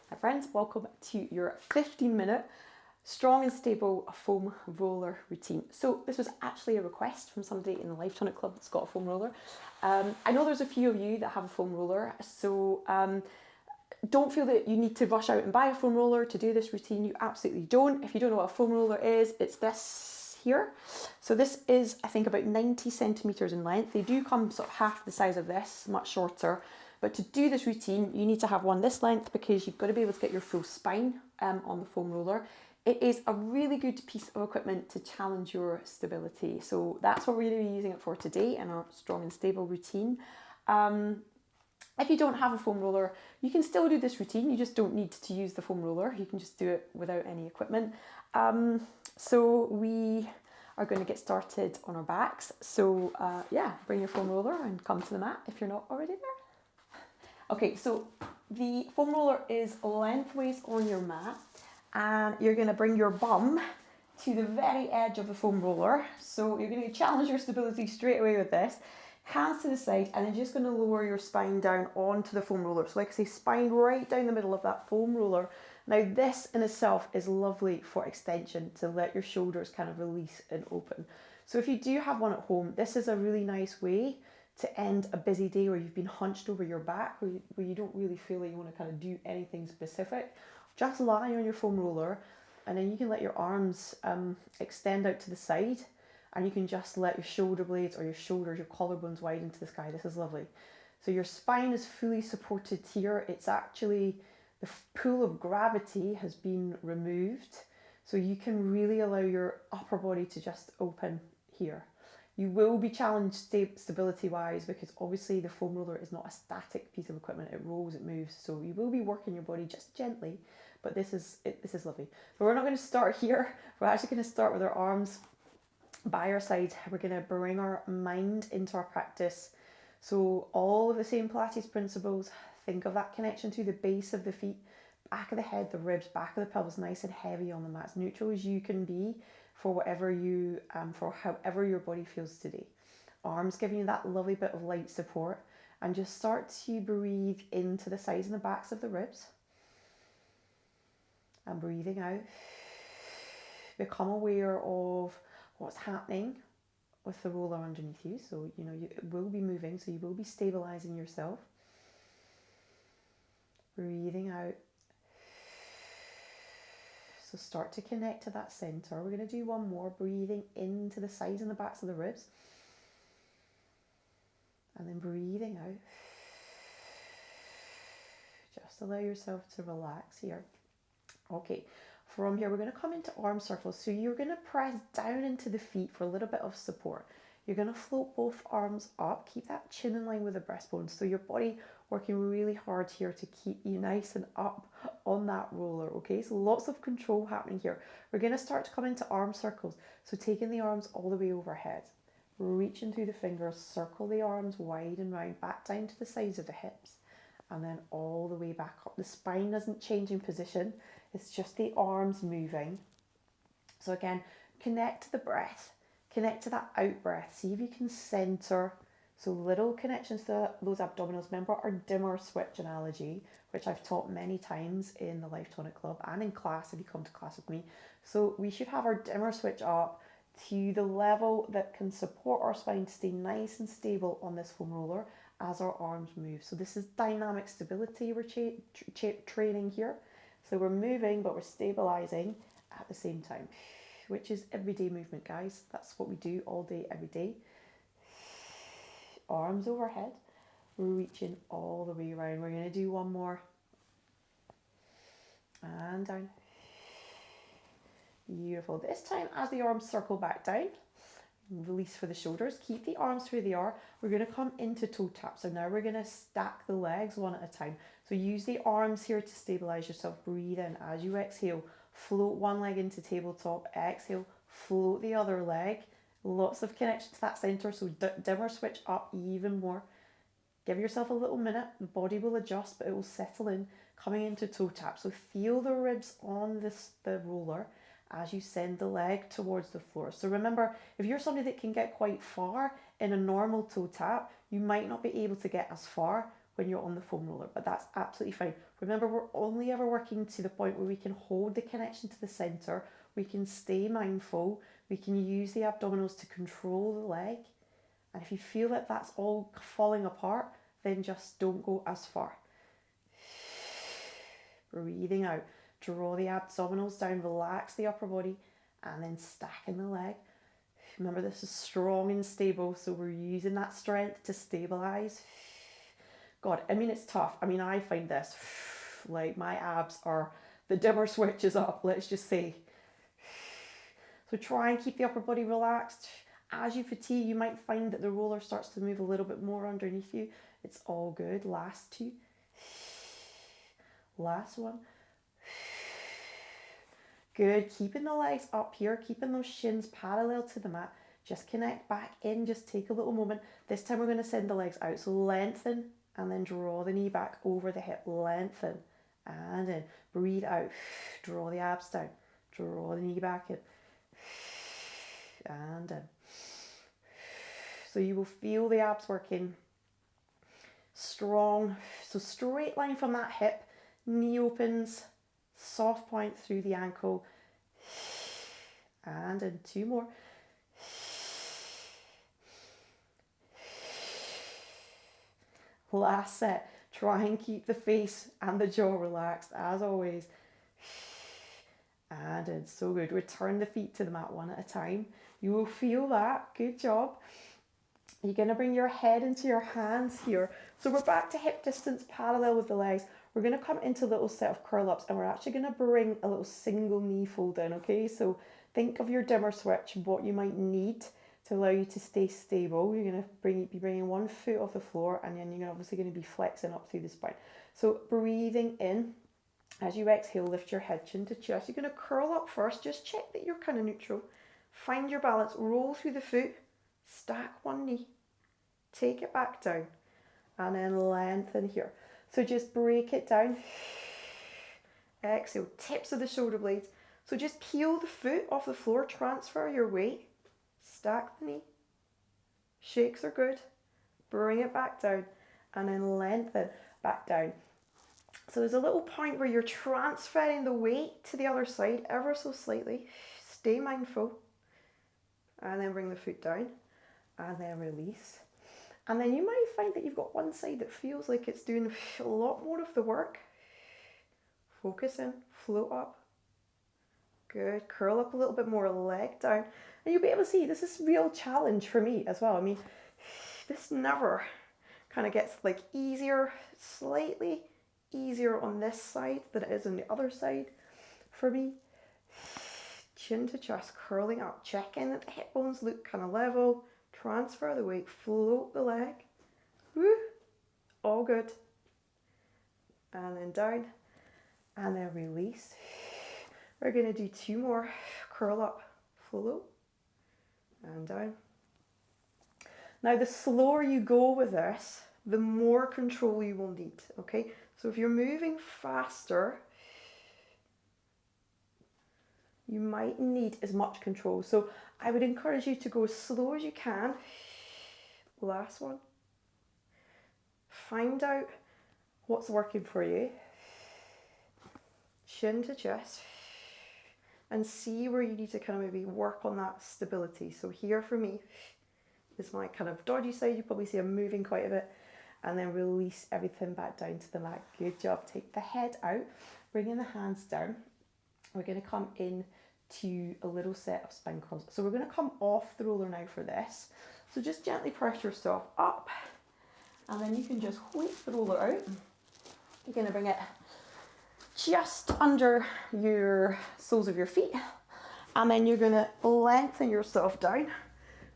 Hi friends, welcome to your 15-minute strong and stable foam roller routine. So this was actually a request from somebody in the Life Tonic Club that's got a foam roller. I know there's a few of you that have a foam roller, so don't feel that you need to rush out and buy a foam roller to do this routine. You absolutely don't. If you don't know what a foam roller is, it's this here. So this is, I think, about 90 centimeters in length. They do come sort of half the size of this, much shorter. But to do this routine, you need to have one this length because you've got to be able to get your full spine on the foam roller. It is a really good piece of equipment to challenge your stability. So that's what we're going to be using it for today in our strong and stable routine. If you don't have a foam roller, you can still do this routine. You just don't need to use the foam roller. You can just do it without any equipment. So we are going to get started on our backs. So yeah, bring your foam roller and come to the mat if you're not already there. Okay, so the foam roller is lengthways on your mat, and you're going to bring your bum to the very edge of the foam roller. So you're going to challenge your stability straight away with this. Hands to the side, and then just going to lower your spine down onto the foam roller. So like I say, spine right down the middle of that foam roller. Now this in itself is lovely for extension, to let your shoulders kind of release and open. So if you do have one at home, this is a really nice way to end a busy day where you've been hunched over your back, where you don't really feel like you want to kind of do anything specific. Just lie on your foam roller, and then you can let your arms extend out to the side, and you can just let your shoulder blades or your shoulders, your collarbones widen to the sky. This is lovely. So your spine is fully supported here. It's actually, the pull of gravity has been removed, so you can really allow your upper body to just open here. You will be challenged stability-wise because obviously the foam roller is not a static piece of equipment. It rolls, it moves. So you will be working your body just gently, but this is lovely. But we're not going to start here. We're actually going to start with our arms by our side. We're going to bring our mind into our practice. So all of the same Pilates principles. Think of that connection to the base of the feet, back of the head, the ribs, back of the pelvis, nice and heavy on the mat, as neutral as you can be for whatever you, for however your body feels today. Arms giving you that lovely bit of light support, and just start to breathe into the sides and the backs of the ribs, and breathing out. Become aware of what's happening with the roller underneath you. So you know it will be moving, so you will be stabilizing yourself. Breathing out. So start to connect to that center. We're going to do one more, breathing into the sides and the backs of the ribs. And then breathing out. Just allow yourself to relax here. Okay, from here we're going to come into arm circles. So you're going to press down into the feet for a little bit of support. You're going to float both arms up. Keep that chin in line with the breastbone. So your body working really hard here to keep you nice and up on that roller, okay? So lots of control happening here. We're going to start to come into arm circles. So taking the arms all the way overhead, reaching through the fingers, circle the arms wide and round, back down to the sides of the hips, and then all the way back up. The spine doesn't change in position. It's just the arms moving. So again, connect to the breath. Connect to that out breath. See if you can center. So little connections to those abdominals. Remember our dimmer switch analogy, which I've taught many times in the Life Tonic Club and in class if you come to class with me. So we should have our dimmer switch up to the level that can support our spine to stay nice and stable on this foam roller as our arms move. So this is dynamic stability we're training here. So we're moving, but we're stabilizing at the same time, which is everyday movement, guys. That's what we do all day, every day. Arms overhead, reaching all the way around. We're going to do one more. And down. Beautiful. This time, as the arms circle back down, release for the shoulders. Keep the arms where they are. We're going to come into toe tap. So now we're going to stack the legs one at a time. So use the arms here to stabilize yourself. Breathe in. As you exhale, float one leg into tabletop. Exhale, float the other leg. Lots of connection to that center, so dimmer switch up even more. Give yourself a little minute. The body will adjust, but it will settle in. Coming into toe tap. So feel the ribs on the roller as you send the leg towards the floor. So remember, if you're somebody that can get quite far in a normal toe tap, you might not be able to get as far when you're on the foam roller, but that's absolutely fine. Remember, we're only ever working to the point where we can hold the connection to the center, we can stay mindful, we can use the abdominals to control the leg. And if you feel that that's all falling apart, then just don't go as far. Breathing out, draw the abdominals down, relax the upper body, and then stacking the leg. Remember, this is strong and stable, so we're using that strength to stabilize. God, I mean, it's tough. I mean, I find this, like, my abs are, the dimmer switch is up, let's just say. So try and keep the upper body relaxed. As you fatigue, you might find that the roller starts to move a little bit more underneath you. It's all good. Last two. Last one. Good. Keeping the legs up here, keeping those shins parallel to the mat. Just connect back in. Just take a little moment. This time we're going to send the legs out. So lengthen and then draw the knee back over the hip. Lengthen and in. Breathe out. Draw the abs down. Draw the knee back in. And in. So you will feel the abs working strong. So straight line from that hip, knee opens, soft point through the ankle, and in. Two more. Last set. Try and keep the face and the jaw relaxed as always. And in. So good. Return the feet to the mat one at a time. You will feel that. Good job. You're going to bring your head into your hands here. So we're back to hip distance parallel with the legs. We're going to come into a little set of curl ups, and we're actually going to bring a little single knee fold down, okay? So think of your dimmer switch, what you might need to allow you to stay stable. You're going to be bringing one foot off the floor, and then you're obviously going to be flexing up through the spine. So breathing in. As you exhale, lift your head chin to chest. You're going to curl up first. Just check that you're kind of neutral. Find your balance. Roll through the foot. Stack one knee, take it back down, and then lengthen here. So just break it down. Exhale, tips of the shoulder blades. So just peel the foot off the floor, transfer your weight, stack the knee. Shakes are good. Bring it back down, and then lengthen back down. So there's a little point where you're transferring the weight to the other side ever so slightly. Stay mindful, and then bring the foot down. And then release. And then you might find that you've got one side that feels like it's doing a lot more of the work. Focus in, float up. Good. Curl up a little bit more, leg down. And you'll be able to see this is a real challenge for me as well. I mean, this never kind of gets like easier, slightly easier on this side than it is on the other side for me. Chin to chest, curling up. Check in that the hip bones look kind of level. Transfer the weight, float the leg. Woo! All good. And then down. And then release. We're going to do two more. Curl up, float, and down. Now, the slower you go with this, the more control you will need, okay? So if you're moving faster, you might need as much control. So I would encourage you to go as slow as you can. Last one. Find out what's working for you. Chin to chest. And see where you need to kind of maybe work on that stability. So here for me is my kind of dodgy side. You probably see I'm moving quite a bit. And then release everything back down to the mat. Good job. Take the head out. Bringing the hands down. We're going to come in to a little set of spine curls. So we're going to come off the roller now for this. So just gently press yourself up, and then you can just hoist the roller out. You're going to bring it just under your soles of your feet, and then you're going to lengthen yourself down.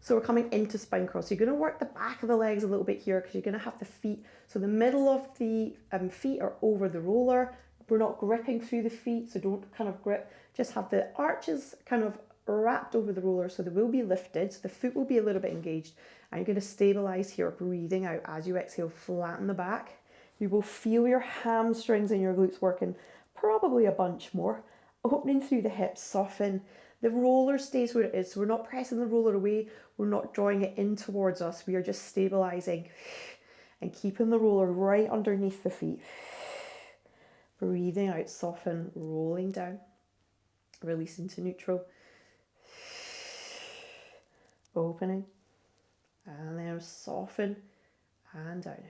So we're coming into spine curls. So you're going to work the back of the legs a little bit here because you're going to have the feet. So the middle of the feet are over the roller. We're not gripping through the feet, so don't kind of grip. Just have the arches kind of wrapped over the roller so they will be lifted. So the foot will be a little bit engaged. And you're going to stabilize here, breathing out. As you exhale, flatten the back. You will feel your hamstrings and your glutes working probably a bunch more. Opening through the hips, soften. The roller stays where it is. So we're not pressing the roller away. We're not drawing it in towards us. We are just stabilizing. and keeping the roller right underneath the feet. Breathing out, soften, rolling down, releasing to neutral, opening, and then soften and down.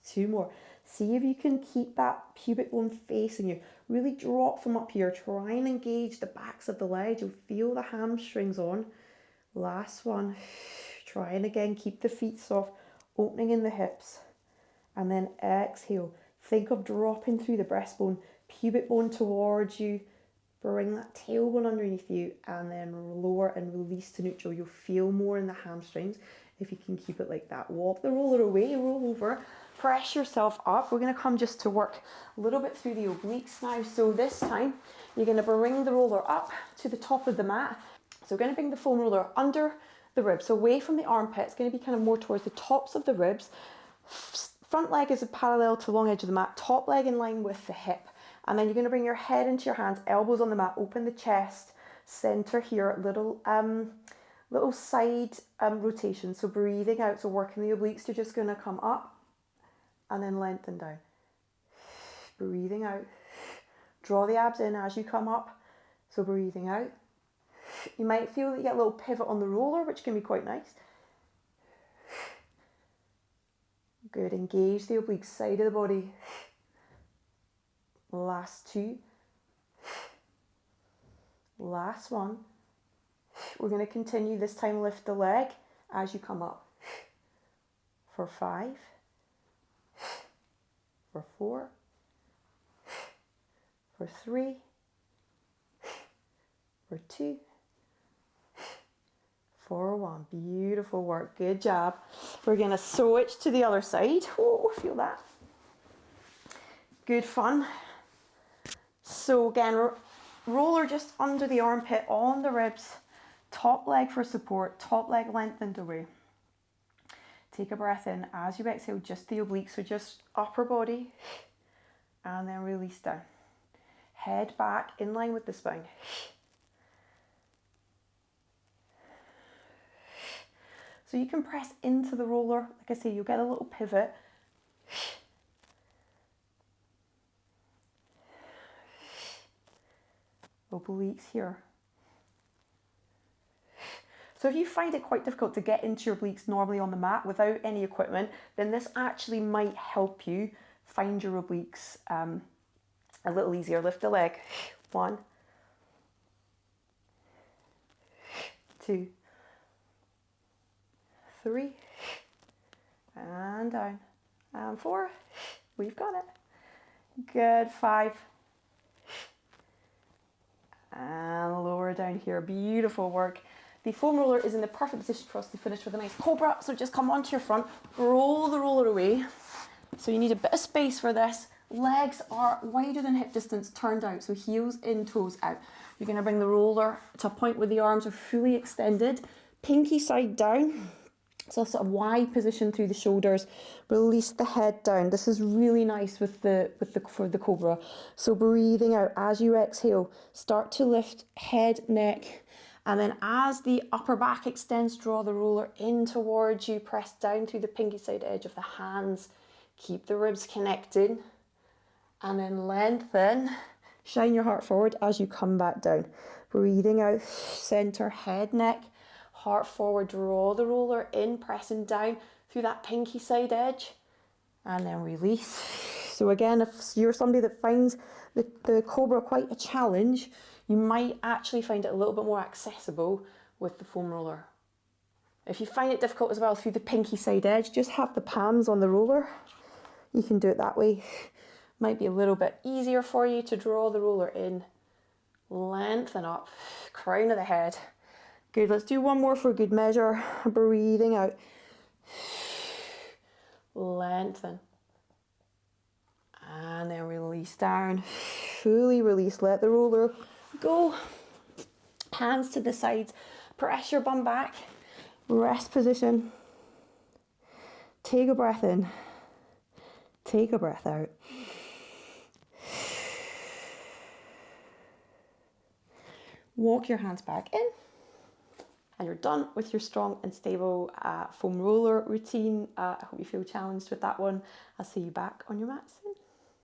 2 more. See if you can keep that pubic bone facing you. Really drop from up here. Try and engage the backs of the legs. You'll feel the hamstrings on. Last one. Try and again keep the feet soft, opening in the hips. And then exhale. Think of dropping through the breastbone, pubic bone towards you. Bring that tailbone underneath you and then lower and release to neutral. You'll feel more in the hamstrings if you can keep it like that. Walk the roller away, roll over, press yourself up. We're going to come just to work a little bit through the obliques now. So this time you're going to bring the roller up to the top of the mat. So we're going to bring the foam roller under the ribs, so away from the armpit. It's going to be kind of more towards the tops of the ribs. Front leg is parallel to the long edge of the mat, top leg in line with the hip. And then you're going to bring your head into your hands, elbows on the mat, open the chest, center here, little side rotation. So breathing out, so working the obliques, you're just going to come up and then lengthen down. Breathing out. Draw the abs in as you come up. So breathing out. You might feel that you get a little pivot on the roller, which can be quite nice. Good, engage the oblique side of the body. Last 2. Last 1. We're going to continue this time, lift the leg as you come up. For 5. For 4. For 3. For 2. For 1. Beautiful work. Good job. We're going to switch to the other side. Oh, feel that. Good fun. So again, roller just under the armpit, on the ribs, top leg for support, top leg lengthened away. Take a breath in as you exhale, just the obliques, so just upper body, and then release down. Head back in line with the spine. So you can press into the roller. Like I say, you'll get a little pivot. Obliques here. So if you find it quite difficult to get into your obliques normally on the mat without any equipment, then this actually might help you find your obliques a little easier. Lift the leg. 1, 2, 3, and down, and 4. We've got it. Good. 5. And lower down here. Beautiful work. The foam roller is in the perfect position for us to finish with a nice Cobra. So just come onto your front, roll the roller away. So you need a bit of space for this. Legs are wider than hip distance, turned out. So heels in, toes out. You're going to bring the roller to a point where the arms are fully extended. Pinky side down. So sort of wide position through the shoulders. Release the head down. This is really nice for the Cobra. So breathing out as you exhale, start to lift head, neck, and then as the upper back extends, draw the roller in towards you. Press down through the pinky side edge of the hands. Keep the ribs connected, and then lengthen. Shine your heart forward as you come back down. Breathing out, center, head, neck. Heart forward, draw the roller in, pressing down through that pinky side edge, and then release. So again, if you're somebody that finds the Cobra quite a challenge, you might actually find it a little bit more accessible with the foam roller. If you find it difficult as well through the pinky side edge, just have the palms on the roller. You can do it that way. Might be a little bit easier for you to draw the roller in, lengthen up, crown of the head. Good, let's do one more for good measure. Breathing out. Lengthen. And then release down. Fully release. Let the roller go. Hands to the sides. Press your bum back. Rest position. Take a breath in. Take a breath out. Walk your hands back in. and you're done with your strong and stable foam roller routine. I hope you feel challenged with that one. I'll see you back on your mats.